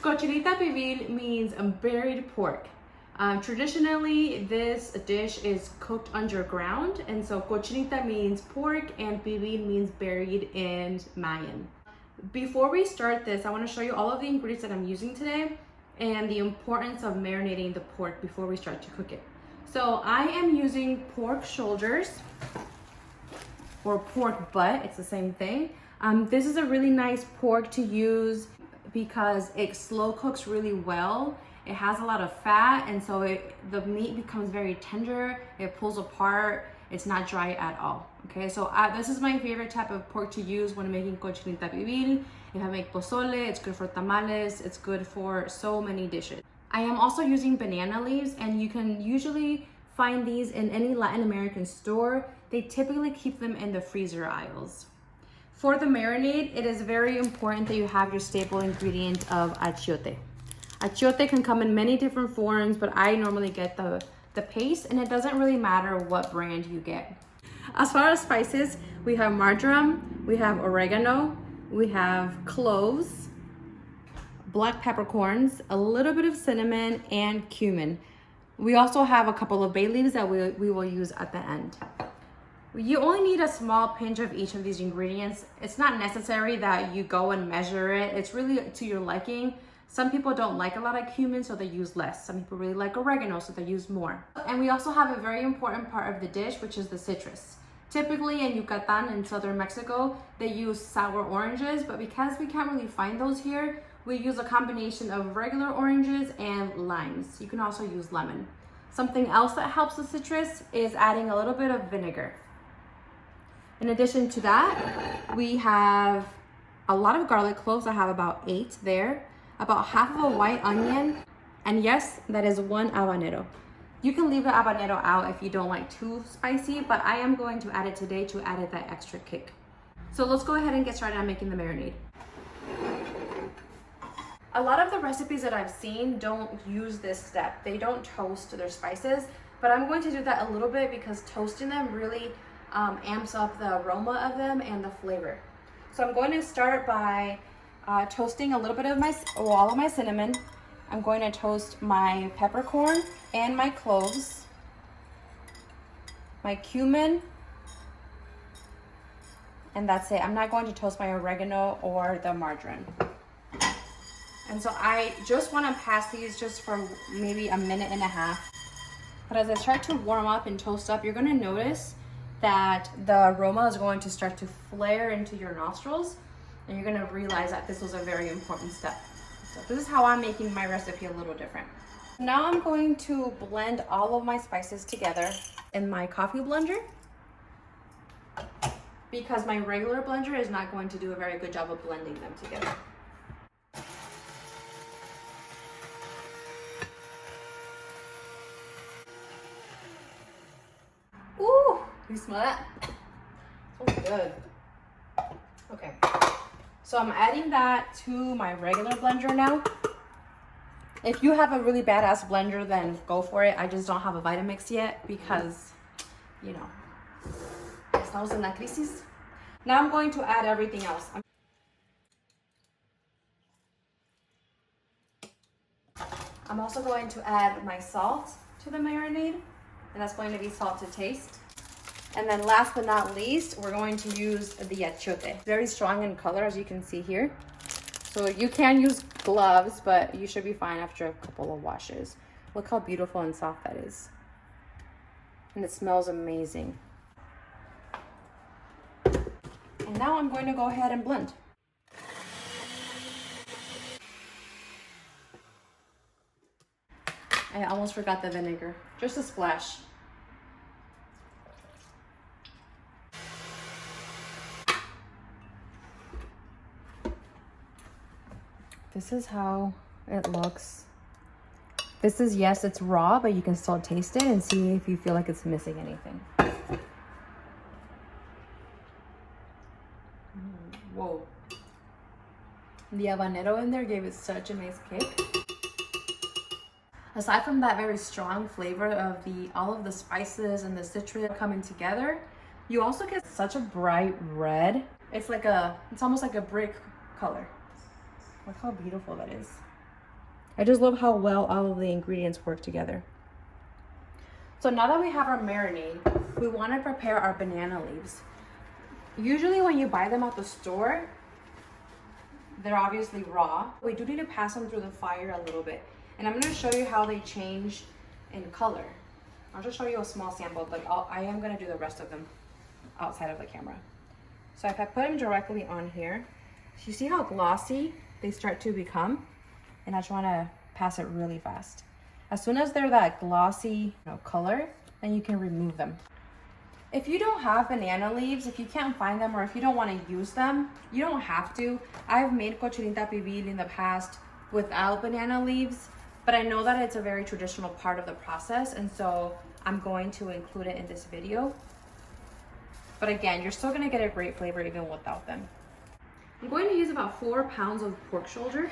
Cochinita Pibil means buried pork. Traditionally, this dish is cooked underground, and so cochinita means pork and pibil means buried in Mayan. Before we start this, I want to show you all of the ingredients that I'm using today and the importance of marinating the pork before we start to cook it. So I am using pork shoulders or pork butt, it's the same thing. This is a really nice pork to use because it slow cooks really well. It has a lot of fat, and so the meat becomes very tender. It pulls apart. It's not dry at all. Okay, so this is my favorite type of pork to use when making cochinita pibil. If I make pozole, it's good for tamales. It's good for so many dishes. I am also using banana leaves, and you can usually find these in any Latin American store. They typically keep them in the freezer aisles. For the marinade, it is very important that you have your staple ingredient of achiote. Achiote can come in many different forms, but I normally get the paste, and it doesn't really matter what brand you get. As far as spices, we have marjoram, we have oregano, we have cloves, black peppercorns, a little bit of cinnamon, and cumin. We also have a couple of bay leaves that we will use at the end. You only need a small pinch of each of these ingredients. It's not necessary that you go and measure it. It's really to your liking. Some people don't like a lot of cumin, so they use less. Some people really like oregano, so they use more. And we also have a very important part of the dish, which is the citrus. Typically in Yucatan in southern Mexico, they use sour oranges, but because we can't really find those here, we use a combination of regular oranges and limes. You can also use lemon. Something else that helps the citrus is adding a little bit of vinegar. In addition to that, we have a lot of garlic cloves. I have about 8 there, about half of a white onion, and yes, that is 1 habanero. You can leave the habanero out if you don't like too spicy, but I am going to add it today to add it that extra kick. So let's go ahead and get started on making the marinade. A lot of the recipes that I've seen don't use this step. They don't toast their spices, but I'm going to do that a little bit because toasting them really amps up the aroma of them and the flavor. So I'm going to start by toasting a little bit of all of my cinnamon. I'm going to toast my peppercorn and my cloves, my cumin, and that's it. I'm not going to toast my oregano or the marjoram. And so I just want to pass these just for maybe a minute and a half. But as I start to warm up and toast up, you're going to notice that the aroma is going to start to flare into your nostrils, and you're going to realize that this was a very important step. So this is how I'm making my recipe a little different. Now I'm going to blend all of my spices together in my coffee blender because my regular blender is not going to do a very good job of blending them together. Ooh, you smell that? Smells good. Okay, so I'm adding that to my regular blender now. If you have a really badass blender, then go for it. I just don't have a Vitamix yet because, you know, estamos en la crisis. Now I'm going to add everything else. I'm also going to add my salt to the marinade, and that's going to be salt to taste. And then last but not least, we're going to use the achiote. Very strong in color, as you can see here. So you can use gloves, but you should be fine after a couple of washes. Look how beautiful and soft that is. And it smells amazing. And now I'm going to go ahead and blend. I almost forgot the vinegar. Just a splash. This is how it looks. This is, yes, it's raw, but you can still taste it and see if you feel like it's missing anything. Whoa. The habanero in there gave it such a nice kick. Aside from that very strong flavor of all of the spices and the citrus coming together, you also get such a bright red. It's almost like a brick color. Look how beautiful that is. I just love how well all of the ingredients work together. So now that we have our marinade, we want to prepare our banana leaves. Usually when you buy them at the store, they're obviously raw. We do need to pass them through the fire a little bit. And I'm going to show you how they change in color. I'll just show you a small sample, but I am going to do the rest of them outside of the camera. So if I put them directly on here, you see how glossy they start to become? And I just want to pass it really fast. As soon as they're that glossy color, then you can remove them. If you don't have banana leaves, if you can't find them, or if you don't want to use them, you don't have to. I've made Cochinita Pibil in the past without banana leaves, but I know that it's a very traditional part of the process, and so I'm going to include it in this video. But again, you're still going to get a great flavor even without them. I'm going to use about 4 pounds of pork shoulder,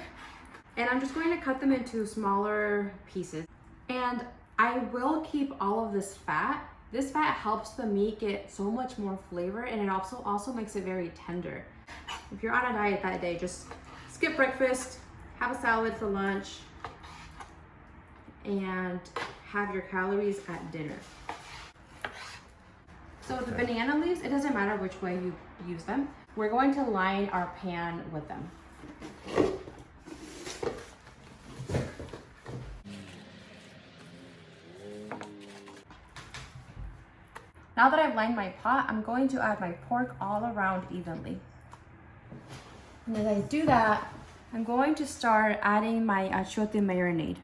and I'm just going to cut them into smaller pieces. And I will keep all of this fat. This fat helps the meat get so much more flavor, and it also makes it very tender. If you're on a diet that day, just skip breakfast, have a salad for lunch, and have your calories at dinner. So the banana leaves, it doesn't matter which way you use them. We're going to line our pan with them. Now that I've lined my pot, I'm going to add my pork all around evenly. And as I do that, I'm going to start adding my achiote marinade.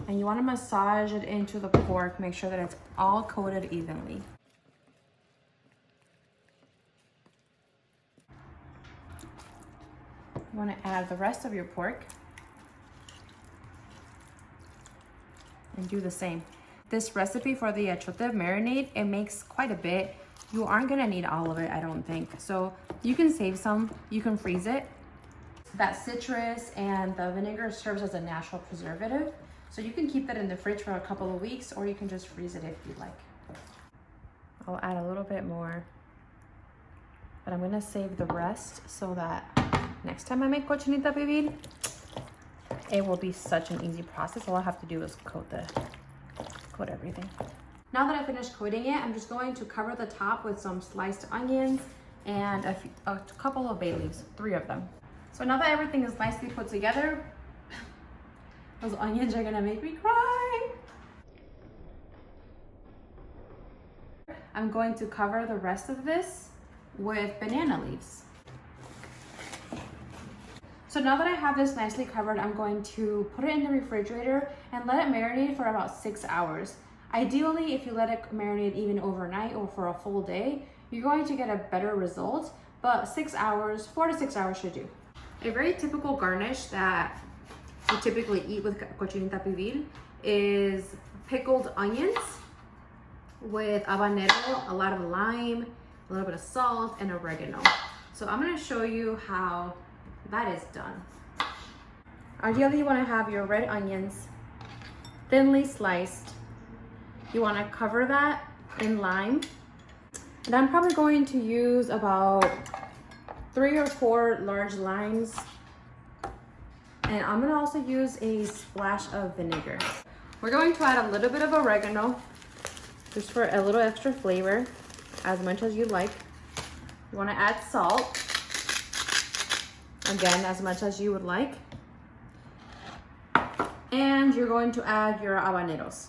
And you want to massage it into the pork, make sure that it's all coated evenly. You want to add the rest of your pork and do the same. This recipe for the achiote marinade, it makes quite a bit. You aren't gonna need all of it, I don't think. So you can save some, you can freeze it. That citrus and the vinegar serves as a natural preservative. So you can keep that in the fridge for a couple of weeks, or you can just freeze it if you'd like. I'll add a little bit more, but I'm gonna save the rest so that next time I make Cochinita Pibil, it will be such an easy process. All I have to do is coat everything. Now that I finished coating it, I'm just going to cover the top with some sliced onions and a couple of bay leaves, 3 of them. So now that everything is nicely put together, those onions are gonna make me cry. I'm going to cover the rest of this with banana leaves. So now that I have this nicely covered, I'm going to put it in the refrigerator and let it marinate for about 6 hours. Ideally, if you let it marinate even overnight or for a full day, you're going to get a better result, but 6 hours, 4 to 6 hours should do. A very typical garnish that we typically eat with Cochinita Pibil is pickled onions with habanero, a lot of lime, a little bit of salt, and oregano. So I'm gonna show you how that is done. Ideally, you want to have your red onions thinly sliced. You want to cover that in lime. And I'm probably going to use about 3 or 4 large limes. And I'm going to also use a splash of vinegar. We're going to add a little bit of oregano just for a little extra flavor, as much as you like. You want to add salt. Again, as much as you would like. And you're going to add your habaneros.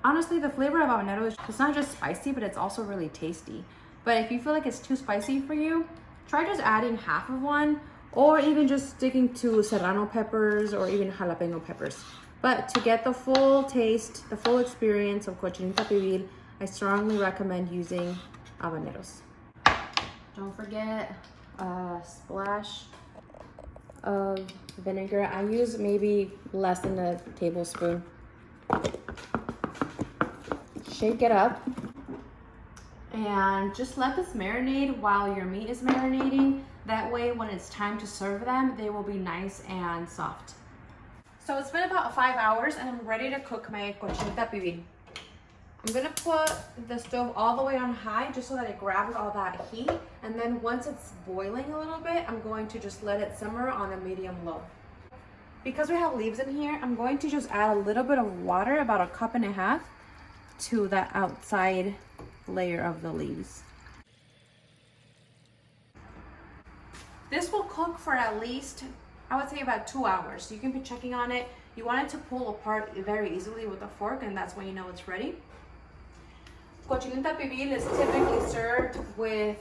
Honestly, the flavor of habanero is it's not just spicy, but it's also really tasty. But if you feel like it's too spicy for you, try just adding half of one, or even just sticking to serrano peppers or even jalapeno peppers. But to get the full taste, the full experience of Cochinita Pibil, I strongly recommend using habaneros. Don't forget a splash of vinegar. I use maybe less than a tablespoon. Shake it up and just let this marinate while your meat is marinating. That way, when it's time to serve them, they will be nice and soft. So it's been about 5 hours and I'm ready to cook my Cochinita Pibil. I'm gonna put the stove all the way on high just so that it grabs all that heat. And then once it's boiling a little bit, I'm going to just let it simmer on a medium low. Because we have leaves in here, I'm going to just add a little bit of water, about 1.5 cups, to that outside layer of the leaves. This will cook for at least, I would say, about 2 hours. You can be checking on it. You want it to pull apart very easily with a fork, and that's when you know it's ready. Cochinita Pibil is typically served with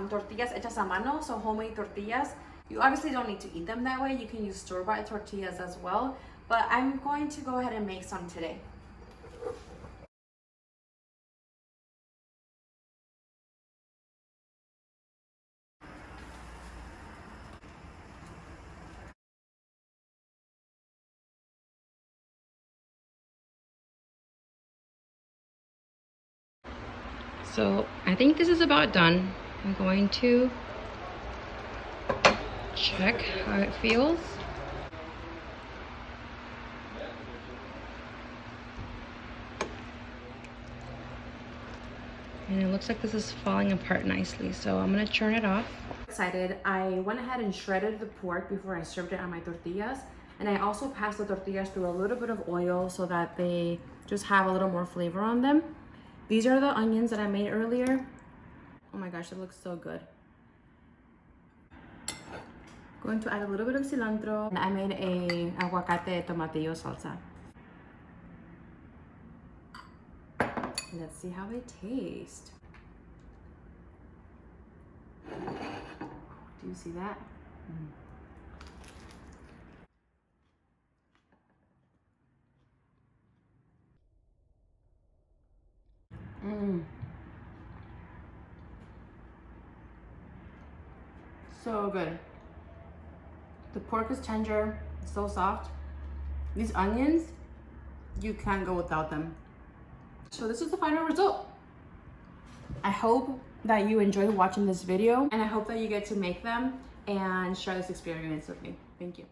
tortillas hechas a mano, so homemade tortillas. You obviously don't need to eat them that way. You can use store-bought tortillas as well, but I'm going to go ahead and make some today. So I think this is about done. I'm going to check how it feels. And it looks like this is falling apart nicely, so I'm gonna turn it off. Excited, I went ahead and shredded the pork before I served it on my tortillas. And I also passed the tortillas through a little bit of oil so that they just have a little more flavor on them. These are the onions that I made earlier. Oh my gosh, it looks so good. Going to add a little bit of cilantro. And I made a aguacate tomatillo salsa. Let's see how they taste. Do you see that? So good. The pork is tender, so soft. These onions, you can't go without them. So this is the final result. I hope that you enjoyed watching this video, and I hope that you get to make them and share this experience with me. Thank you.